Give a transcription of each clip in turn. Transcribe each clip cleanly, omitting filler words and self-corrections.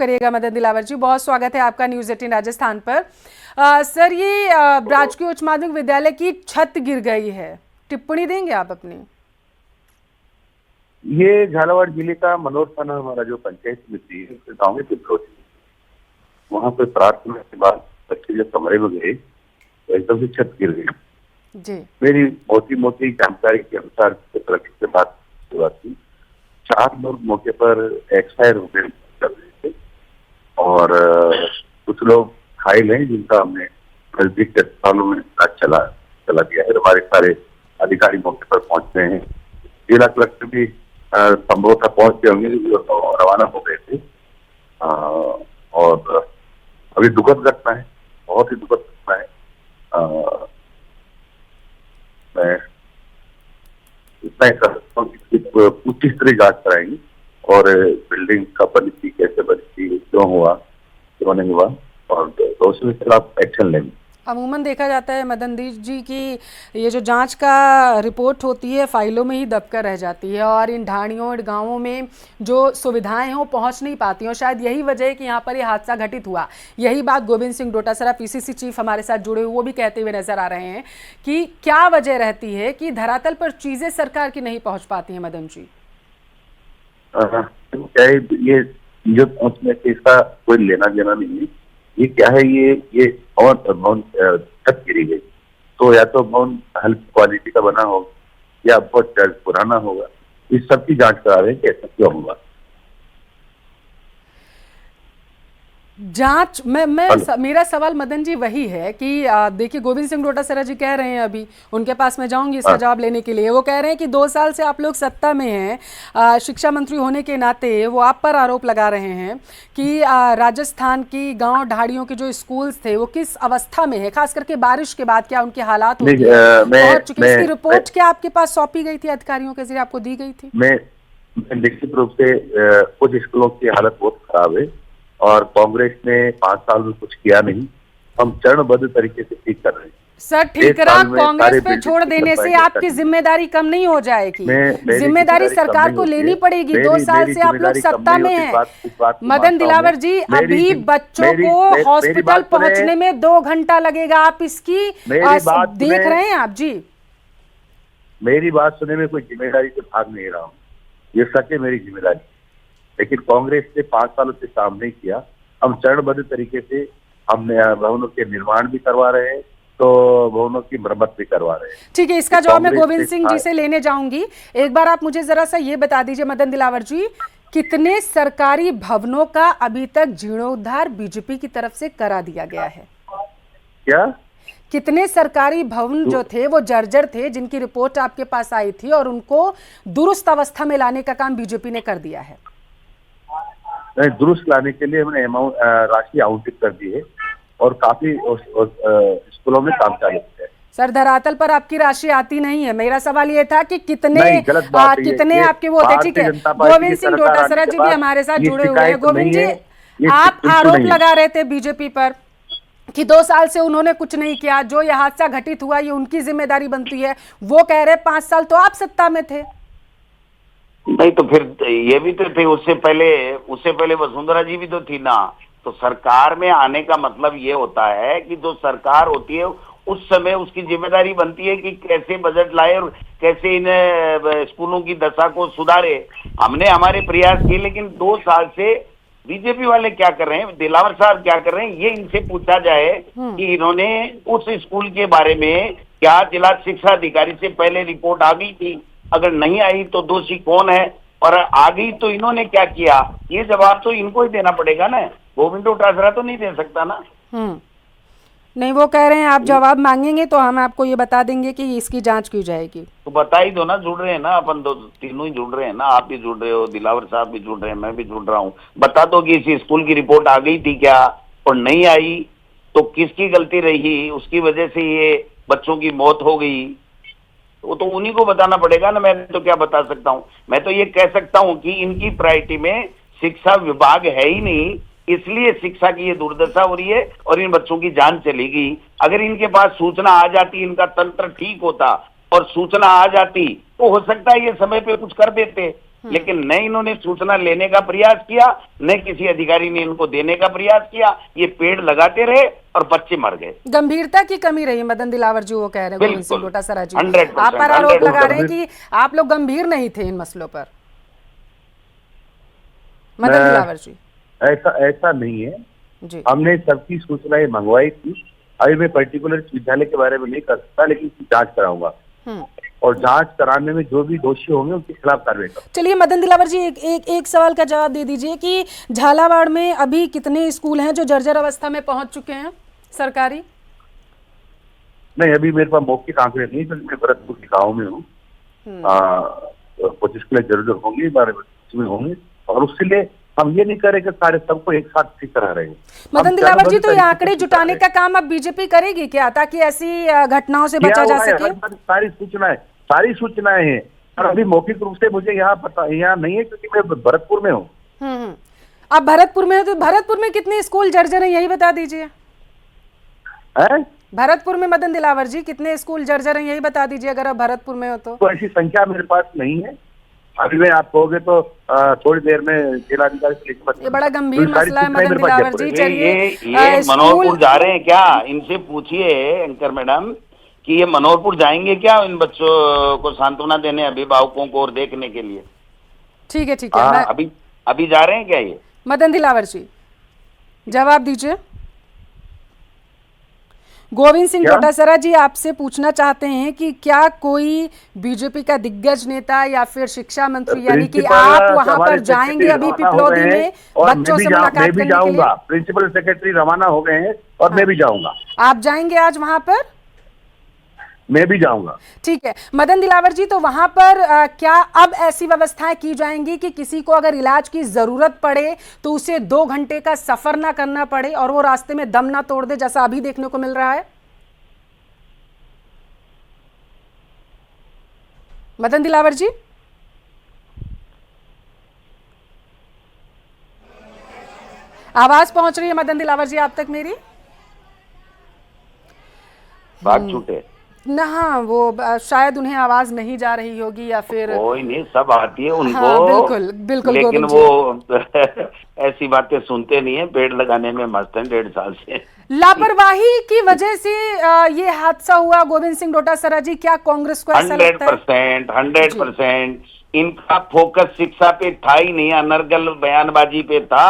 करिएगा मदन दिलावर जी, बहुत स्वागत है आपका न्यूज़ 18 राजस्थान पर। सर, ये राजकीय उच्च माध्यमिक विद्यालय की छत गिर गई है, टिप्पणी देंगे आप अपनी? ये झालावाड़ जिले का मनोर थाना हमारा जो पंचायत समिति है उसके गाँव में पिपरोच, वहाँ पे प्रार्थना के बाद बच्चे जब कमरे में गए तो एकदम से छत गिर गई जी। मेरी मोटी मोटी जानकारी के अनुसार से बात थी। 4 लोग मौके पर एक्सपायर हो गए कर रहे थे और कुछ लोग घायल हैं जिनका हमने नजदीक के अस्पतालों में इलाज चला दिया है। हमारे सारे अधिकारी मौके पर पहुंच रहे हैं। जिला कलेक्टर भी संभवतः पहुंच गए होंगे, रवाना हो गए थे। और अभी दुखद घटना है, बहुत ही दुखद घटना है। मैं इतना ही कर सकता हूँ कि पूरी तरह जांच कराएंगे और बिल्डिंग का बनी थी, कैसे बनी थी, क्यों हुआ, क्यों नहीं हुआ, और दोषियों के खिलाफ एक्शन लेंगे। अमूमन देखा जाता है मदन जी की ये जो जांच का रिपोर्ट होती है फाइलों में ही दबकर रह जाती है और इन ढाणियों और गांवों में जो सुविधाएं हैं वो पहुंच नहीं पाती हैं। शायद यही वजह है कि यहाँ पर ये हादसा घटित हुआ। यही बात गोविंद सिंह डोटासरा पीसीसी चीफ हमारे साथ जुड़े हुए वो भी कहते हुए नजर आ रहे हैं कि क्या वजह रहती है कि धरातल पर चीजें सरकार की नहीं पहुँच पाती हैं। मदन जी, ये जो पहुंचने से इसका कोई लेना देना नहीं है। ये क्या है, ये भवन छत गिरी गई तो या तो भवन हल्की क्वालिटी का बना होगा या बहुत पुराना होगा। इस सब की जांच करा रहे हैं कि ऐसा क्यों होगा। जांच मेरा सवाल मदन जी वही है कि देखिए गोविंद सिंह डोटासरा जी कह रहे हैं, अभी उनके पास मैं जाऊंगी इसका जवाब लेने के लिए। वो कह रहे हैं कि 2 साल से आप लोग सत्ता में हैं, शिक्षा मंत्री होने के नाते वो आप पर आरोप लगा रहे हैं कि राजस्थान की गांव ढाड़ियों के जो स्कूल्स थे वो किस अवस्था में है, खास करके बारिश के बाद क्या उनके हालात होते हैं। इसकी रिपोर्ट क्या आपके पास सौंपी गई थी, अधिकारियों के जरिए आपको दी गई थी? मैं निश्चित रूप से कुछ स्कूलों की हालत बहुत खराब है और कांग्रेस ने 5 साल में कुछ किया नहीं। हम चरणबद्ध तरीके से ठीक कर रहे हैं। सर, ठीकरा कांग्रेस पे छोड़ देने से आपकी जिम्मेदारी कम नहीं हो जाएगी। जिम्मेदारी सरकार को लेनी पड़ेगी। 2 साल से आप लोग सत्ता में हैं। मदन दिलावर जी, अभी बच्चों को हॉस्पिटल पहुंचने में 2 घंटा लगेगा। आप इसकी देख रहे हैं आप जी? मेरी बात सुनने में कोई जिम्मेदारी से भाग नहीं रहा हूँ, ये सच है मेरी जिम्मेदारी। लेकिन कांग्रेस ने 5 सालों से काम नहीं किया। हम चरणबद्ध तरीके से हमने भवनों के निर्माण भी करवा रहे हैं तो भवनों की मरम्मत भी करवा रहे हैं। ठीक है, इसका जवाब मैं गोविंद सिंह जी से लेने जाऊंगी। एक बार आप मुझे जरा सा ये बता दीजिए मदन दिलावर जी, कितने सरकारी भवनों का अभी तक जीर्णोद्धार बीजेपी की तरफ से करा दिया गया है? क्या कितने सरकारी भवन जो थे वो जर्जर थे, जिनकी रिपोर्ट आपके पास आई थी और उनको दुरुस्त अवस्था में लाने का काम बीजेपी ने कर दिया है? दुरुस्त लाने के लिए हमने राशि आवंटित कर दी है और काफी स्कूलों में काम चालू है। सर, धरातल पर आपकी राशि आती नहीं है। मेरा सवाल ये था कि कितने आपके वो थे। ठीक है, गोविंद सिंह डोटासरा जी भी हमारे साथ जुड़े हुए हैं। गोविंद जी, आप आरोप लगा रहे थे बीजेपी पर कि 2 साल से उन्होंने कुछ नहीं किया, जो यह हादसा घटित हुआ ये उनकी जिम्मेदारी बनती है। वो कह रहे 5 साल तो आप सत्ता में थे। नहीं तो फिर ये भी तो थे, उससे पहले वसुंधरा जी भी तो थी ना। तो सरकार में आने का मतलब ये होता है कि जो सरकार होती है उस समय उसकी जिम्मेदारी बनती है कि कैसे बजट लाए और कैसे इन स्कूलों की दशा को सुधारे। हमने हमारे प्रयास किए, लेकिन 2 साल से बीजेपी वाले क्या कर रहे हैं, दिलावर साहब क्या कर रहे हैं, ये इनसे पूछा जाए कि इन्होंने उस स्कूल के बारे में क्या जिला शिक्षा अधिकारी से पहले रिपोर्ट आ गई थी? अगर नहीं आई तो दोषी कौन है, और आ गई तो इन्होंने क्या किया? ये जवाब तो इनको ही देना पड़ेगा ना, गोविंद डोटासरा तो नहीं दे सकता ना। नहीं, वो कह रहे हैं आप जवाब मांगेंगे तो हम आपको ये बता देंगे कि इसकी जांच की जाएगी। तो बता ही दो ना, जुड़ रहे हैं ना अपन, तीनों ही जुड़ रहे हैं ना। आप भी जुड़ रहे हो, दिलावर साहब भी जुड़ रहे हैं, मैं भी जुड़ रहा हूँ। बता दो कि इस स्कूल की रिपोर्ट आ गई थी क्या, और नहीं आई तो किसकी गलती रही, उसकी वजह से ये बच्चों की मौत हो गई। वो तो उन्हीं को बताना पड़ेगा ना, मैं तो क्या बता सकता हूँ। मैं तो ये कह सकता हूँ कि इनकी प्रायोरिटी में शिक्षा विभाग है ही नहीं, इसलिए शिक्षा की ये दुर्दशा हो रही है और इन बच्चों की जान चली गई। अगर इनके पास सूचना आ जाती, इनका तंत्र ठीक होता और सूचना आ जाती तो हो सकता है ये समय पे कुछ कर देते। लेकिन न इन्होंने सूचना लेने का प्रयास किया, न किसी अधिकारी ने इनको देने का प्रयास किया। ये पेड़ लगाते रहे और बच्चे मर गए। गंभीरता की कमी रही मदन दिलावर जी, वो कह रहे हैं गोविंद सिंह डोटासरा जी। 100%, आप पर आरोप लगा रहे हैं 100%। कि आप लोग गंभीर नहीं थे इन मसलों पर, मदन दिलावर जी। ऐसा नहीं है जी हमने सबकी सूचनाएं मंगवाई थी। अभी मैं पर्टिकुलर इस विद्यालय के बारे में नहीं कर सकता, लेकिन इसकी जांच कराऊंगा और जांच कराने में जो भी दोषी होंगे उनके खिलाफ कार्रवाई करूंगा। चलिए मदन दिलावर जी, एक सवाल का जवाब दे दीजिए कि झालावाड़ में अभी कितने स्कूल हैं जो जर्जर अवस्था में पहुंच चुके हैं सरकारी? नहीं, अभी मेरे पास मौके का आंकड़े नहीं, मैं भरतपुर के गाँव में हूँ। 25 किलो जरूर होंगे, 12 में होंगे, और उसके लिए हम ये नहीं करें कि सारे सबको एक साथ ठीक करा रहे हैं। मदन दिलावर जी, तो ये आंकड़े जुटाने का काम अब बीजेपी करेगी क्या, ताकि ऐसी घटनाओं से बचा जा सके? सारी सूचनाएं हैं, और अभी मौखिक रूप से मुझे यहाँ नहीं है, क्योंकि मैं भरतपुर में हूँ। आप भरतपुर में हो, तो भरतपुर में कितने स्कूल जर्जर हैं यही बता दीजिए। भरतपुर में मदन दिलावर जी कितने स्कूल जर्जर हैं यही बता दीजिए, अगर आप भरतपुर में हो तो। ऐसी संख्या मेरे पास नहीं है, अभी मैं आप कहोगे तो थोड़ी देर में जिलाधिकारी से लेकर। ये बड़ा गंभीर मसला है मदन दिलावर जी। चलिए, ये मनोहरपुर जा रहे हैं क्या? इनसे पूछिए एंकर मैडम कि ये मनोहरपुर जाएंगे क्या इन बच्चों को सांत्वना देने, अभिभावकों को और देखने के लिए? ठीक है ठीक है, अभी जा रहे हैं क्या ये? मदन दिलावर जी जवाब दीजिए। गोविंद सिंह डोटासरा जी आपसे पूछना चाहते हैं कि क्या कोई बीजेपी का दिग्गज नेता या फिर शिक्षा मंत्री, यानी कि आप वहां पर जाएंगे अभी पिपलौदी में बच्चों से मुलाकात करने के लिए? प्रिंसिपल सेक्रेटरी रवाना हो गए हैं और मैं भी जाऊंगा। आप जाएंगे आज वहां पर? मैं भी जाऊंगा। ठीक है मदन दिलावर जी, तो वहां पर क्या अब ऐसी व्यवस्थाएं की जाएंगी कि किसी को अगर इलाज की जरूरत पड़े तो उसे 2 घंटे का सफर ना करना पड़े और वो रास्ते में दम ना तोड़ दे, जैसा अभी देखने को मिल रहा है? मदन दिलावर जी, आवाज पहुंच रही है मदन दिलावर जी आप तक मेरी? बात छूटे ना, हाँ वो शायद उन्हें आवाज नहीं जा रही होगी या फिर कोई नहीं, सब आती है उनको। हाँ, बिल्कुल बिल्कुल, लेकिन वो ऐसी बातें सुनते नहीं है, पेड़ लगाने में मस्त है 1.5 साल से। लापरवाही की वजह से ये हादसा हुआ गोविंद सिंह डोटासरा जी, क्या कांग्रेस को ऐसा लगता है? 100% इनका फोकस शिक्षा पे था ही नहीं, अनर्गल बयानबाजी पे था।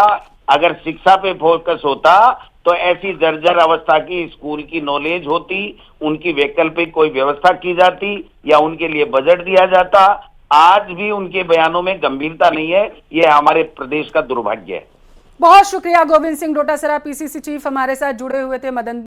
अगर शिक्षा पे फोकस होता तो ऐसी जर्जर अवस्था की स्कूल की नॉलेज होती, उनकी वैकल्पिक कोई व्यवस्था की जाती या उनके लिए बजट दिया जाता। आज भी उनके बयानों में गंभीरता नहीं है, ये हमारे प्रदेश का दुर्भाग्य है। बहुत शुक्रिया गोविंद सिंह डोटासरा, पीसीसी चीफ हमारे साथ जुड़े हुए थे। मदन